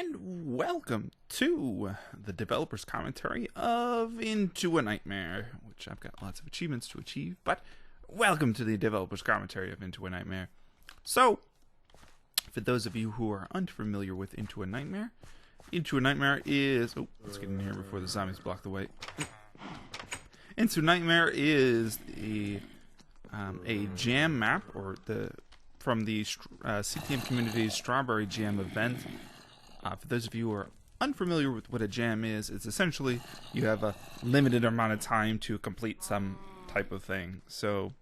and welcome to the developer's commentary of Into a Nightmare, which I've got lots of achievements to achieve, but welcome to the developer's commentary of Into a Nightmare. So, for those of you who are unfamiliar with Into a Nightmare is... Oh, let's get in here before the zombies block the way. Into Nightmare is a jam map, or from the CTM community's Strawberry Jam event. For those of you who are unfamiliar with what a jam is, it's essentially you have a limited amount of time to complete some type of thing. So,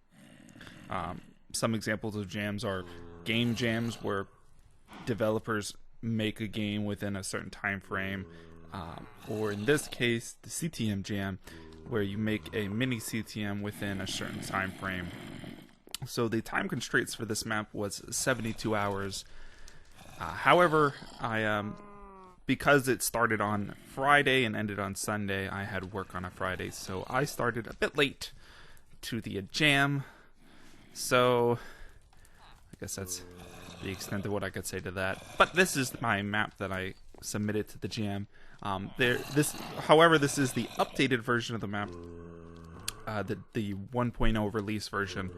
some examples of jams are game jams, where developers make a game within a certain time frame, or in this case, the CTM jam, where you make a mini CTM within a certain time frame. So the time constraints for this map was 72 hours. However, because it started on Friday and ended on Sunday, I had work on a Friday, so I started a bit late to the jam. So I guess that's the extent of what I could say to that. But this is my map that I submitted to the jam. However, this is the updated version of the map, the 1.0 release version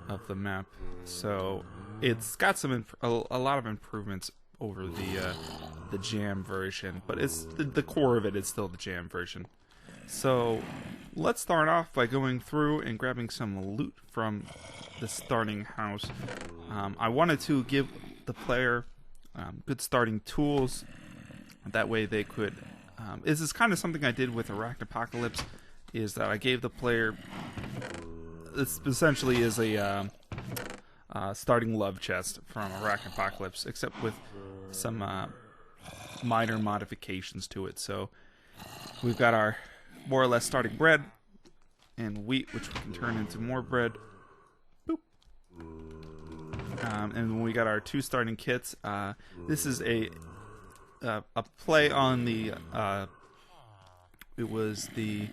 of the map. So it's got a lot of improvements over the jam version, but it's the core of it is still the jam version. So let's start off by going through and grabbing some loot from the starting house. I wanted to give the player good starting tools. That way they could... this is kind of something I did with Apocalypse, is that I gave the player... This essentially is a starting love chest from Apocalypse, except with some minor modifications to it. So we've got our more or less starting bread and wheat, which we can turn into more bread. Boop. And we got our 2 starting kits. This is a play on the it was the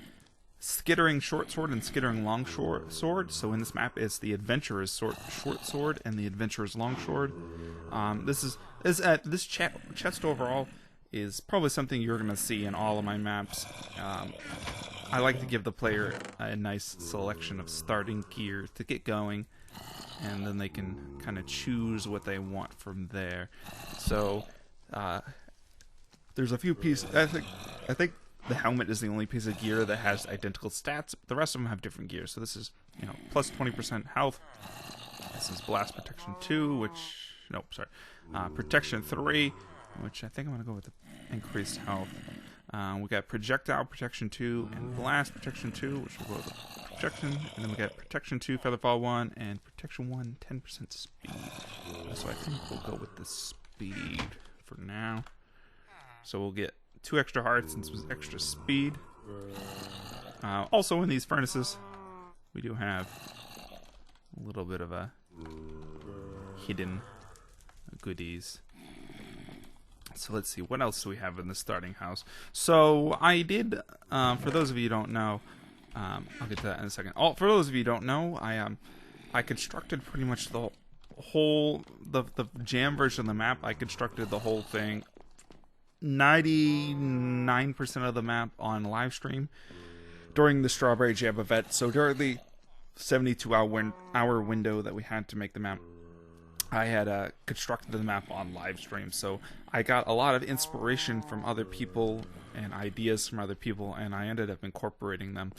skittering short sword and skittering long sword. So in this map, it's the adventurer's short sword and the adventurer's long sword. This chest overall is probably something you're gonna see in all of my maps. I like to give the player a nice selection of starting gear to get going, and then they can kind of choose what they want from there. So there's a few pieces. I think the helmet is the only piece of gear that has identical stats. The rest of them have different gear. So this is, plus 20% health. This is blast protection 2, protection 3, which I think I'm gonna go with the increased health. We got projectile protection 2 and blast protection 2, which will go with the protection. And then we got protection 2, featherfall 1, and protection 1, 10% speed. So I think we'll go with the speed for now. So we'll get 2 extra hearts and some extra speed. Also in these furnaces, we do have a little bit of a hidden goodies. So let's see, what else do we have in the starting house? So I did, for those of you who don't know, I'll get to that in a second. For those of you who don't know, I constructed pretty much the whole, the jam version of the map. I constructed the whole thing, 99% of the map on live stream during the Strawberry Jam event. So during the 72-hour window that we had to make the map, I had constructed the map on live stream. So I got a lot of inspiration from other people and ideas from other people, and I ended up incorporating them.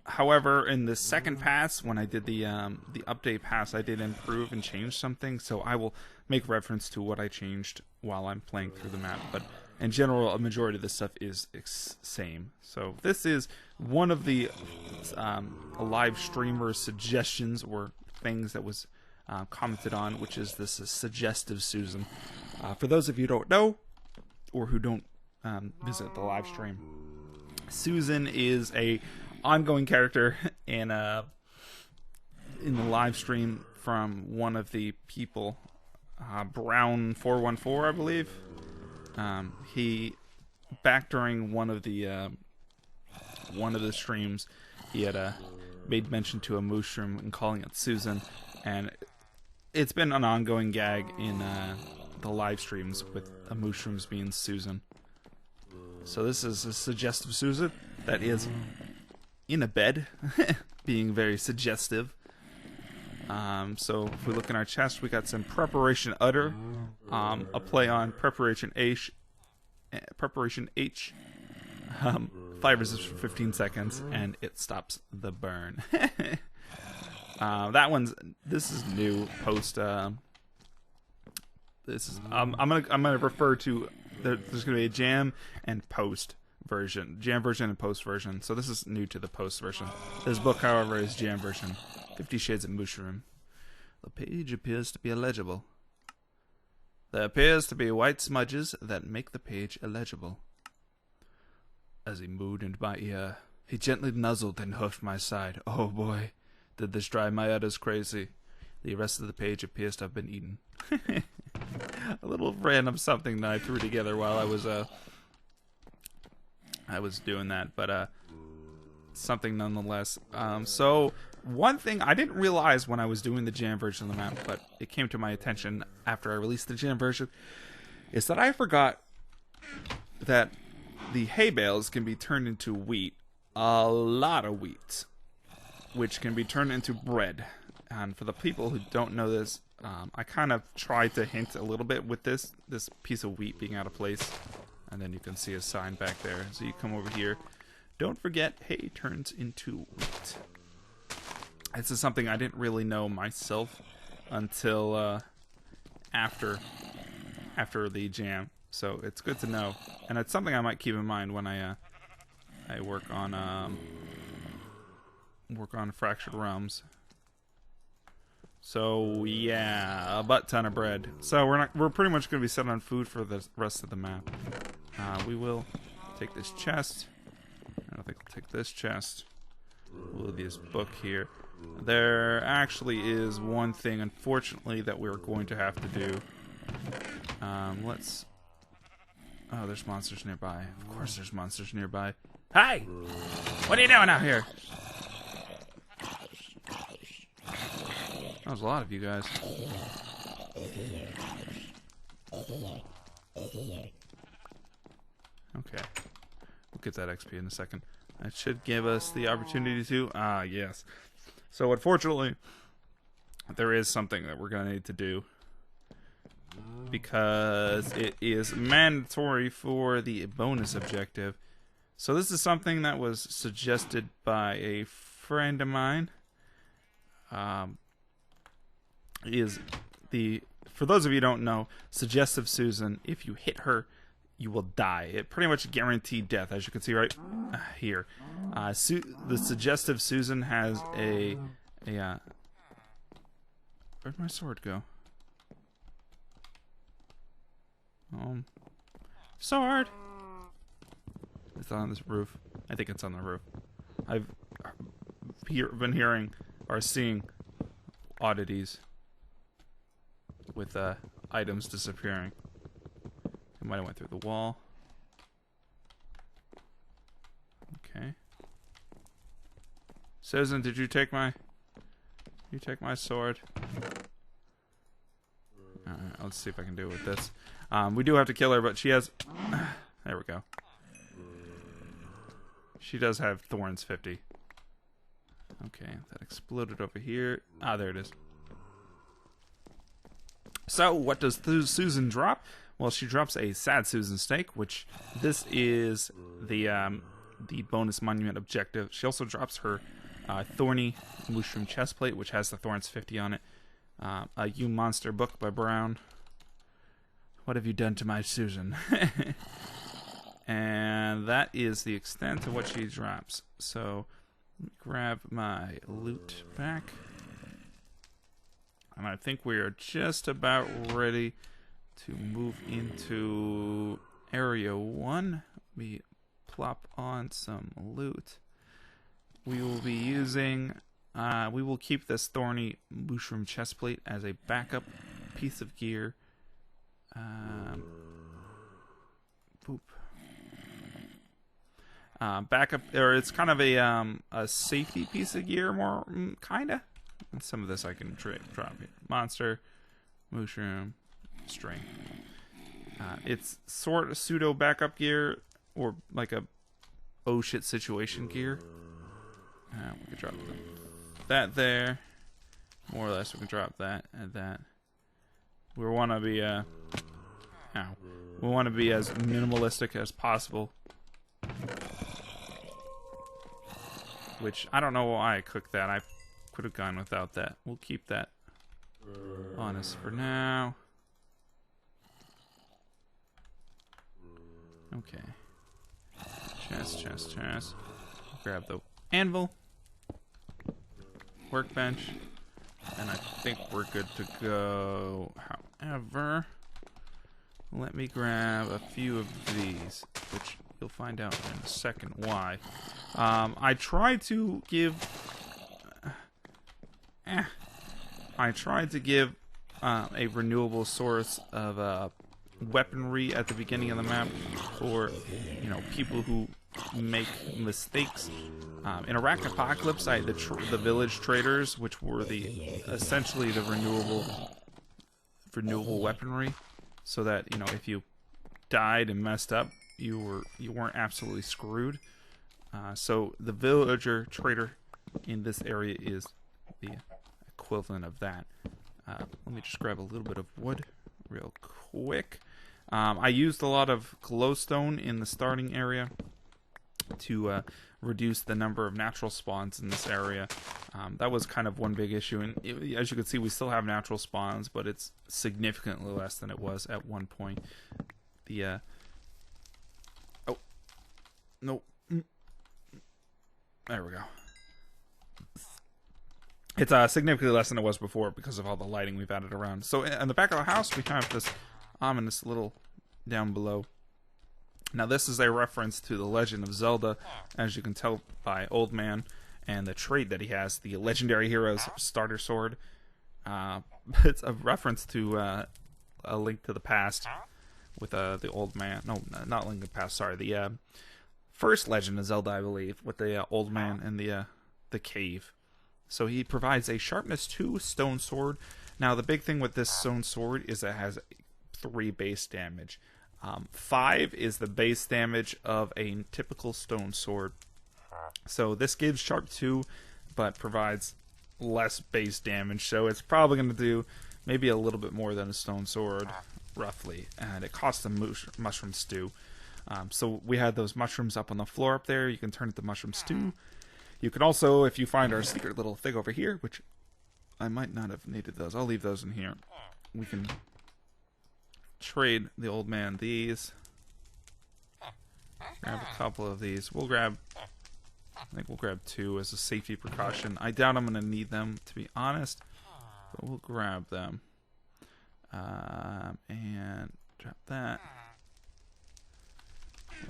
However, in the second pass, when I did the update pass, I did improve and change something, so I will make reference to what I changed while I'm playing through the map. But in general, a majority of this stuff is same. So this is one of the live streamer suggestions or things that was commented on, which is this suggestive Susan. For those of you who don't know, or who don't visit the live stream, Susan is a ongoing character in the live stream from one of the people, Brown414, I believe. He, back during one of the streams, he had made mention to a mushroom and calling it Susan, and it's been an ongoing gag in the live streams with mushrooms being Susan. So this is a suggestive Susan that is in a bed, being very suggestive. So if we look in our chest, we got some preparation udder, a play on preparation H, fire resist for 15 seconds, and it stops the burn. This is new post. This is I'm gonna refer to there's gonna be a jam and post version, jam version and post version. So this is new to the post version. This book, however, is jam version. 50 Shades of Mushroom. The page appears to be illegible. There appears to be white smudges that make the page illegible. As he moved into my ear, he gently nuzzled and huffed my side. Oh boy, did this drive my udders crazy. The rest of the page appears to have been eaten. A little random something that I threw together while I was doing that, but something nonetheless. So one thing I didn't realize when I was doing the jam version of the map, but it came to my attention after I released the jam version, is that I forgot that the hay bales can be turned into wheat. A lot of wheat, which can be turned into bread. And for the people who don't know this, I kind of tried to hint a little bit with this piece of wheat being out of place. And then you can see a sign back there. So you come over here. Don't forget, hay turns into wheat. This is something I didn't really know myself until after the jam. So it's good to know, and it's something I might keep in mind when I work on Fractured Realms. So yeah, a butt ton of bread. So we're pretty much going to be set on food for the rest of the map. We will take this chest. I think I'll take this chest. We'll leave this book here. There actually is one thing, unfortunately, that we're going to have to do. Let's. Oh, there's monsters nearby. Of course, there's monsters nearby. Hi! What are you doing out here? That was a lot of you guys. Okay. We'll get that XP in a second. That should give us the opportunity to... Ah, yes. So, unfortunately, there is something that we're going to need to do. Because it is mandatory for the bonus objective. So this is something that was suggested by a friend of mine. For those of you who don't know, Suggestive Susan, if you hit her, you will die. It pretty much guaranteed death, as you can see right here. The Suggestive Susan has a where'd my sword go? Sword! It's on this roof. I think it's on the roof. I've been hearing or seeing oddities with items disappearing. It might have went through the wall. Okay. Susan, did you take my sword? Alright, let's see if I can do it with this. We do have to kill her, but she has... there we go. She does have Thorns 50. Okay, that exploded over here. Ah, there it is. So, what does Susan drop? Well, she drops a Sad Susan Steak, which this is the bonus monument objective. She also drops her Thorny Mushroom Chestplate, which has the Thorns 50 on it. A You Monster book by Brown. What have you done to my Susan? And that is the extent of what she drops. So, let me grab my loot back. And I think we are just about ready to move into Area 1. We plop on some loot. We will be using... we will keep this Thorny Mushroom Chestplate as a backup piece of gear. Boop. Backup, or it's kind of a safety piece of gear, more kinda. And some of this I can drop here. Monster, mushroom, string. It's sort of pseudo backup gear, or like a oh shit situation gear. We can drop that there. More or less, we can drop that and that. We want to be we want to be as minimalistic as possible. Which I don't know why I cooked that. I could have gone without that. We'll keep that on us for now. Okay. Chest. Grab the anvil. Workbench. And I think we're good to go. However, let me grab a few of these, which you'll find out in a second why. I tried to give a renewable source of weaponry at the beginning of the map for, you know, people who make mistakes. In Iraq Apocalypse, I had the village traders, which were essentially the renewable weaponry, so that, you know, if you died and messed up, you weren't absolutely screwed. So the villager trader in this area is the equivalent of that. Let me just grab a little bit of wood real quick. I used a lot of glowstone in the starting area to reduce the number of natural spawns in this area. That was kind of one big issue, and as you can see, we still have natural spawns, but it's significantly less than it was at one point. The oh no, there we go. It's significantly less than it was before because of all the lighting we've added around. So in the back of the house, we have this ominous little down below. Now this is a reference to the Legend of Zelda, as you can tell by Old Man and the trait that he has, the Legendary Hero's Starter Sword. It's a reference to A Link to the Past with the Old Man. No, not Link to the Past. Sorry, the first Legend of Zelda, I believe, with the Old Man and the cave. So he provides a sharpness 2 stone sword. Now the big thing with this stone sword is it has 3 base damage. 5 is the base damage of a typical stone sword. So this gives sharp 2, but provides less base damage. So it's probably going to do maybe a little bit more than a stone sword, roughly. And it costs a mushroom stew. So we had those mushrooms up on the floor up there. You can turn it to mushroom stew. You can also, if you find our secret little thing over here, which I might not have needed those. I'll leave those in here. We can trade the Old Man these. Grab a couple of these. I think we'll grab 2 as a safety precaution. I doubt I'm going to need them, to be honest, but we'll grab them. And drop that.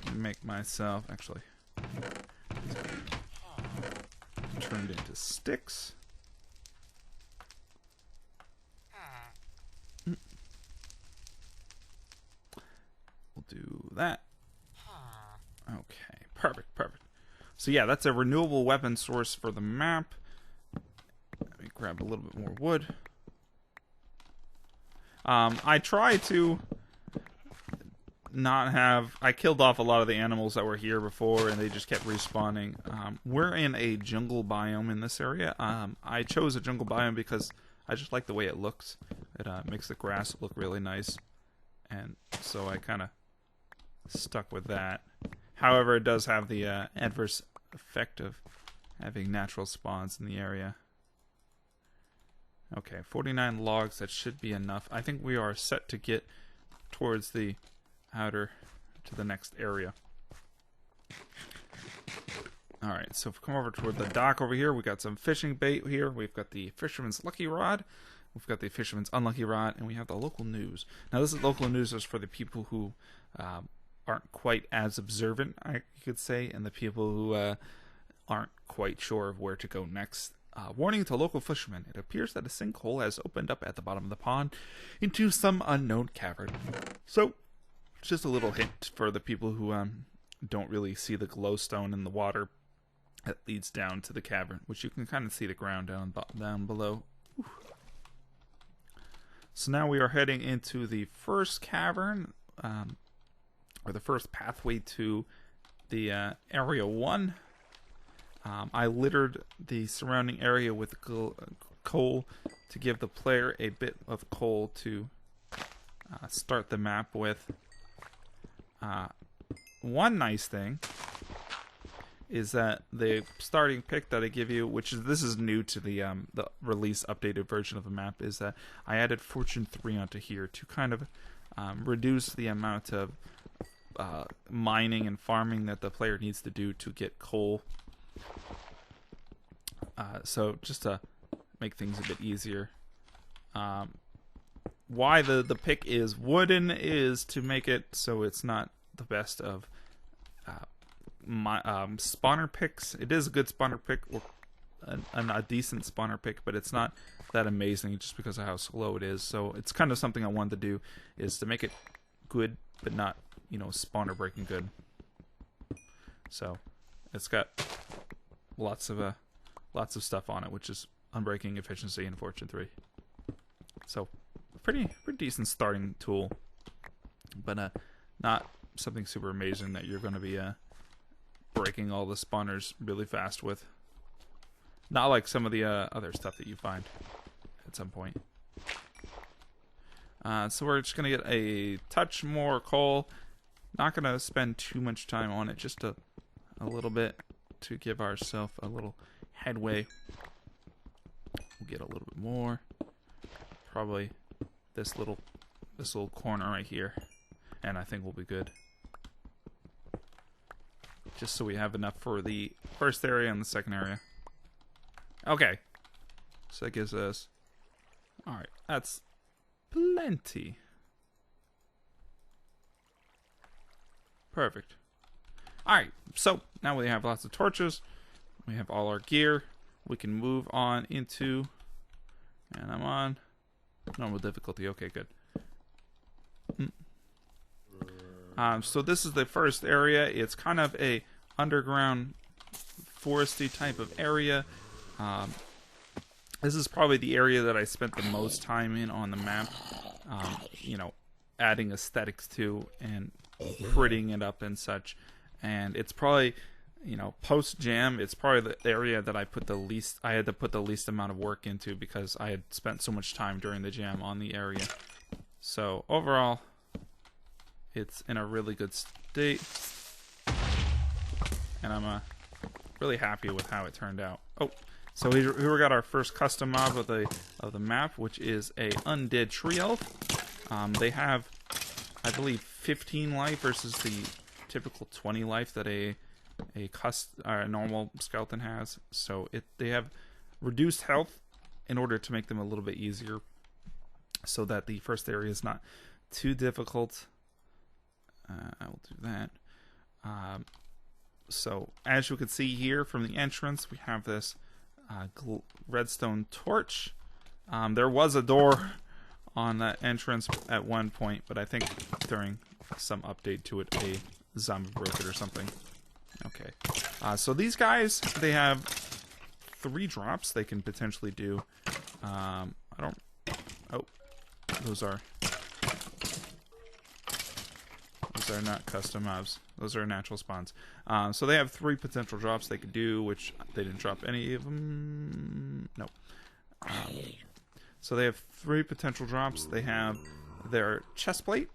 Let me make myself, actually, turned into sticks. We'll do that. Okay, perfect. So yeah, that's a renewable weapon source for the map. Let me grab a little bit more wood. I try to not have... I killed off a lot of the animals that were here before, and they just kept respawning. We're in a jungle biome in this area. I chose a jungle biome because I just like the way it looks. It makes the grass look really nice, and so I kind of stuck with that. However, it does have the adverse effect of having natural spawns in the area. Okay, 49 logs, that should be enough. I think we are set to get towards the outer, to the next area. Alright, so if we come over toward the dock over here, we got some fishing bait here. We've got the fisherman's lucky rod. We've got the fisherman's unlucky rod, and we have the local news. Now, this is local news is for the people who aren't quite as observant, I could say, and the people who aren't quite sure of where to go next. Warning to local fishermen, it appears that a sinkhole has opened up at the bottom of the pond into some unknown cavern. So, just a little hint for the people who don't really see the glowstone in the water that leads down to the cavern, which you can kind of see the ground down below. Ooh. So now we are heading into the first cavern, or the first pathway to the area 1. I littered the surrounding area with coal to give the player a bit of coal to start the map with. One nice thing is that the starting pick that I give you, this is new to the release updated version of the map, is that I added Fortune 3 onto here to kind of reduce the amount of mining and farming that the player needs to do to get coal. So just to make things a bit easier. Why the pick is wooden is to make it so it's not the best of spawner picks. It is a good spawner pick, or a decent spawner pick, but it's not that amazing just because of how slow it is. So it's kind of something I wanted to do, is to make it good, but not, you know, spawner breaking good. So it's got lots of stuff on it, which is unbreaking, efficiency, and Fortune 3. So pretty decent starting tool, but not something super amazing that you're going to be breaking all the spawners really fast with. Not like some of the other stuff that you find at some point. So we're just going to get a touch more coal. Not going to spend too much time on it, just a little bit to give ourselves a little headway. We'll get a little bit more. Probably this little corner right here, and I think we'll be good. Just so we have enough for the first area and the second area. Okay. So that gives us... Alright, that's plenty. Perfect. Alright, so now we have lots of torches. We have all our gear. We can move on into... And I'm on normal difficulty. Okay, good. So this is the first area. It's kind of a underground foresty type of area. This is probably the area that I spent the most time in on the map. You know, adding aesthetics to and prettying it up and such. And it's probably, you know, post jam, it's probably the area that I had to put the least amount of work into because I had spent so much time during the jam on the area. So overall, it's in a really good state, and I'm really happy with how it turned out. Oh, so here we got our first custom mob of the map, which is a undead tree elf. They have, I believe, 15 life versus the typical 20 life that a normal skeleton has. So they have reduced health in order to make them a little bit easier, so that the first area is not too difficult. I will do that. So as you can see here from the entrance, we have this redstone torch. There was a door on that entrance at one point, but I think during some update to it, a zombie broke it or something. Okay. So these guys, they have 3 drops they can potentially do. Those are not custom mobs. Those are natural spawns. So they have 3 potential drops they could do, which they didn't drop any of them. No. So they have 3 potential drops. They have their chest plate,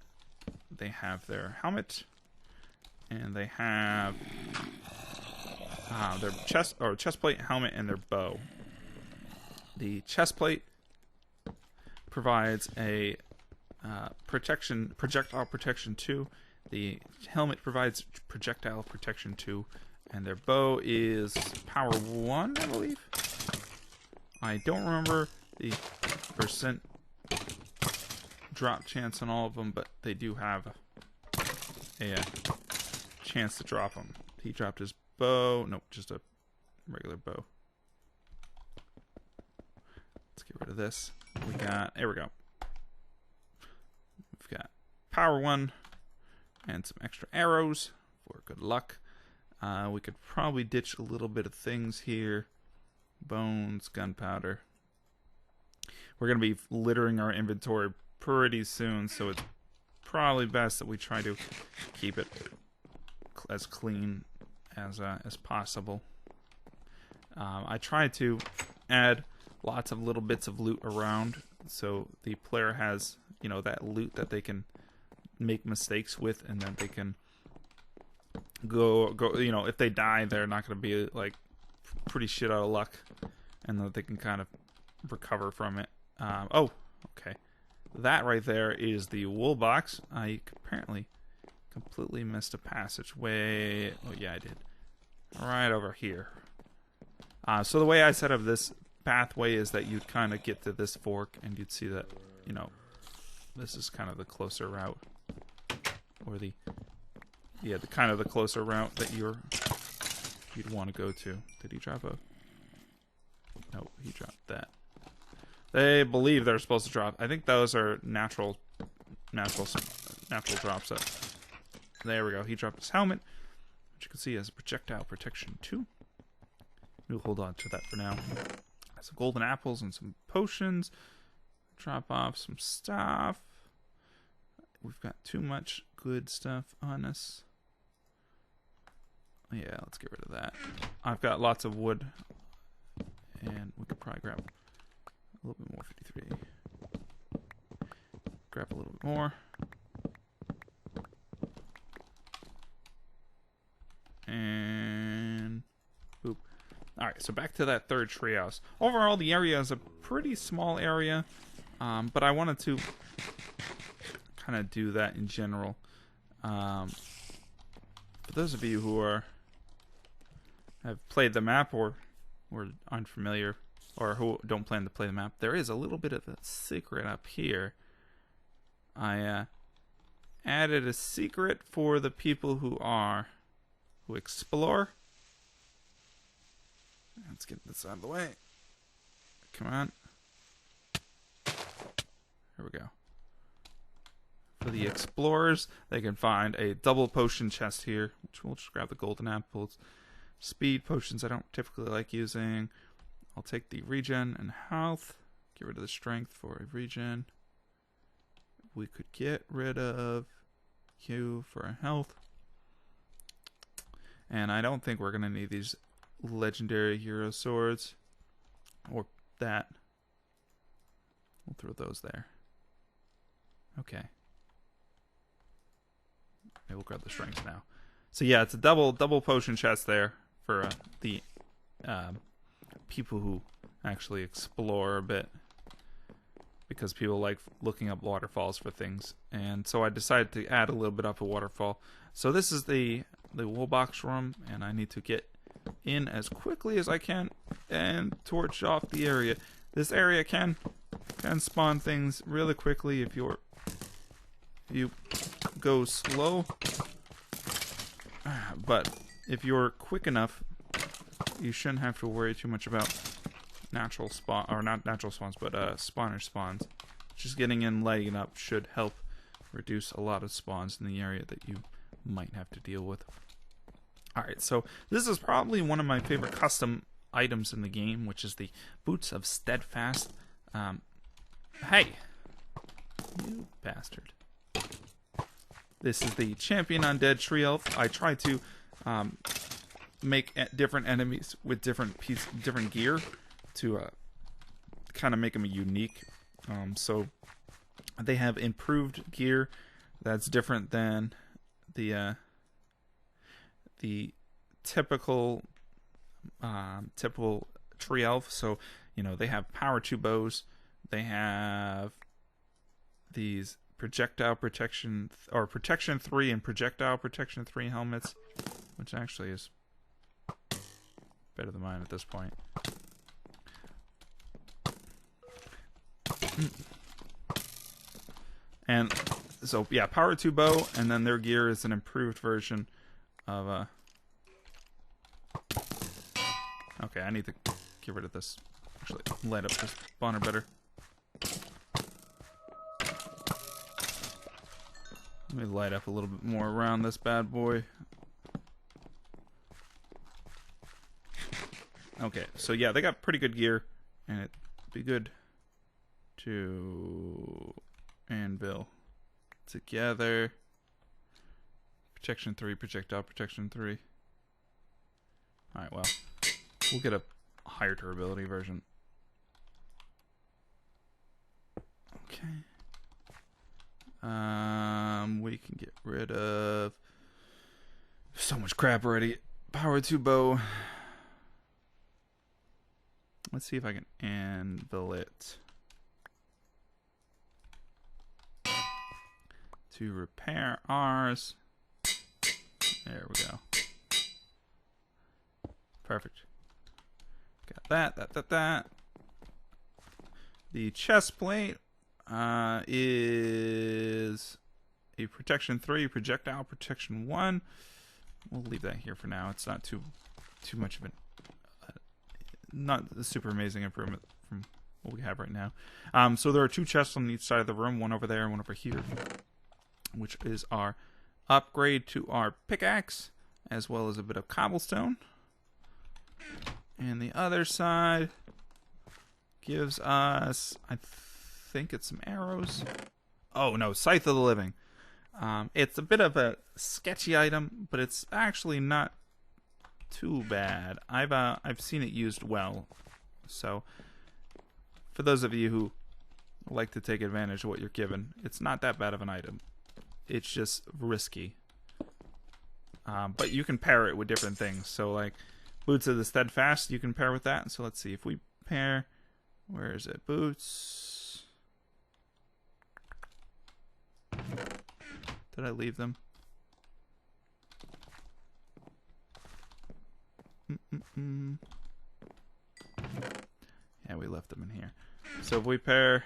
they have their helmet, and they have their chest plate, helmet, and their bow. The chest plate provides a projectile protection 2. The helmet provides projectile protection 2, and their bow is power 1, I believe. I don't remember the percent drop chance on all of them, but they do have a chance to drop them. He dropped his bow. Nope, just a regular bow. Let's get rid of this. There we go. We've got power 1 and some extra arrows for good luck. We could probably ditch a little bit of things here. Bones, gunpowder. we're going to be littering our inventory pretty soon, so it's probably best that we try to keep it as clean as possible. I try to add lots of little bits of loot around, so the player has, you know, that loot that they can make mistakes with, and then they can go, you know, if they die, they're not going to be like pretty shit out of luck, and that they can kind of recover from it. Oh, okay. That right there is the wool box. I apparently completely missed a passageway. Oh yeah, I did. Right over here. So the way I set up this pathway is that you'd kind of get to this fork, and you'd see that, you know, this is kind of the closer route, or the kind of the closer route that you'd want to go to. Did he drop a? No, he dropped that. They believe they're supposed to drop. I think those are natural drops. There we go. He dropped his helmet, which you can see has projectile protection 2. We'll hold on to that for now. Some golden apples and some potions. Drop off some stuff. We've got too much good stuff on us. Yeah, let's get rid of that. I've got lots of wood, and we could probably grab a little bit more. 53. Grab a little bit more. And boop. Alright, so back to that third treehouse. Overall, the area is a pretty small area, but I wanted to kind of do that in general. For those of you who have played the map or unfamiliar, or who don't plan to play the map, there is a little bit of a secret up here. I added a secret for the people who explore. Let's get this out of the way. Come on. Here we go. For the explorers, they can find a double potion chest here, which we'll just grab the golden apples. Speed potions I don't typically like using. I'll take the regen and health. Get rid of the strength for a regen. We could get rid of Q for a health. And I don't think we're going to need these legendary hero swords. Or that. We'll throw those there. Okay. Maybe we'll grab the strength now. So yeah, it's a double potion chest there for the people who actually explore a bit, because people like looking up waterfalls for things. And so I decided to add a little bit of a waterfall. So this is the wool box room, and I need to get in as quickly as I can and torch off the area. This area can spawn things really quickly if you go slow, but if you're quick enough, you shouldn't have to worry too much about natural spawn, or not natural spawns, but spawner spawns. Just getting in, lighting up should help reduce a lot of spawns in the area that you might have to deal with. Alright, so this is probably one of my favorite custom items in the game, which is the Boots of Steadfast. Hey! You bastard. This is the Champion Undead Tree Elf. I try to make different enemies with different gear to kind of make them unique. So they have improved gear that's different than the typical tree elf. So, you know, they have power 2 bows. They have these projectile protection, or protection 3 and projectile protection 3 helmets, which actually is better than mine at this point. And so yeah, power 2 bow, and then their gear is an improved version of okay, I need to get rid of this. Actually, light up this spawner better. Let me light up a little bit more around this bad boy. Okay, so yeah, they got pretty good gear, and it'd be good to anvil together. Protection 3, projectile protection 3. Alright, well, we'll get a higher durability version. Okay. We can get rid of so much crap already. Power 2 bow. Let's see if I can anvil it. To repair ours. There we go. Perfect. Got that. The chest plate is a protection 3, projectile protection 1. We'll leave that here for now. It's not too much of an not a super amazing improvement from what we have right now. So there are 2 chests on each side of the room, one over there and one over here, which is our upgrade to our pickaxe, as well as a bit of cobblestone. And the other side gives us, I think it's some arrows. Oh no, Scythe of the Living. It's a bit of a sketchy item, but it's actually not too bad. I've seen it used well. So for those of you who like to take advantage of what you're given, it's not that bad of an item. It's just risky. But you can pair it with different things. So like Boots of the Steadfast, you can pair with that. So let's see if we pair. Where is it? Boots. Did I leave them? Yeah, we left them in here. So if we pair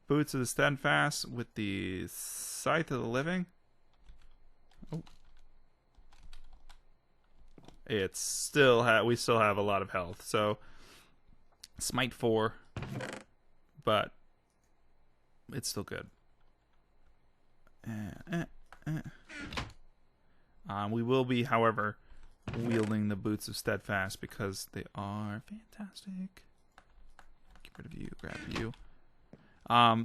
Boots of the Steadfast with the Scythe of the Living, it's still we still have a lot of health. So Smite 4, but it's still good. We will be, however, wielding the Boots of Steadfast because they are fantastic. Get rid of you, grab you.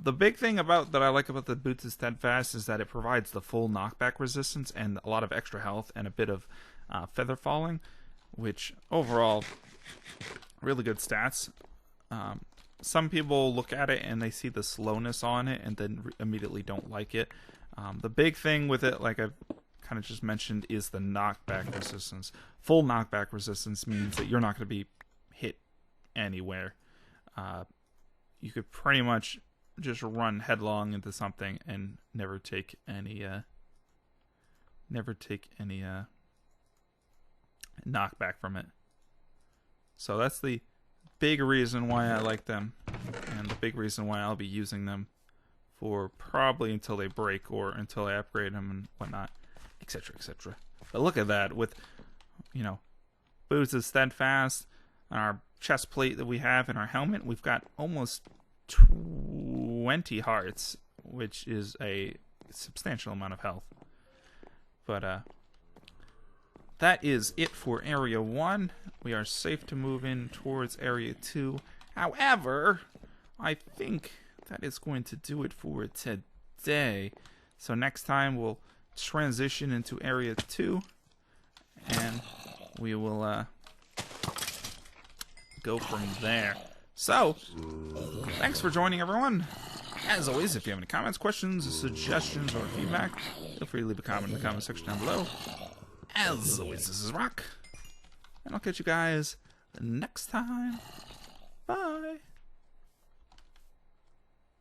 The big thing that I like about the Boots of Steadfast is that it provides the full knockback resistance and a lot of extra health and a bit of feather falling, which overall really good stats. Some people look at it and they see the slowness on it and then immediately don't like it. The big thing with it, like I've kind of just mentioned, is the knockback resistance. Full knockback resistance means that you're not going to be hit anywhere. You could pretty much just run headlong into something and never take any knockback from it. So that's the big reason why I like them, and the big reason why I'll be using them for probably until they break or until I upgrade them and whatnot, etc., etc. But look at that, with, you know, Boots of Steadfast, our chest plate that we have, and our helmet, we've got almost 20 hearts, which is a substantial amount of health. But that is it for Area 1. We are safe to move in towards Area 2. However, I think that is going to do it for today. So next time we'll transition into Area 2, and we will go from there. So, thanks for joining, everyone. As always, if you have any comments, questions, suggestions, or feedback, feel free to leave a comment in the comment section down below. As always, this is Rock, and I'll catch you guys next time.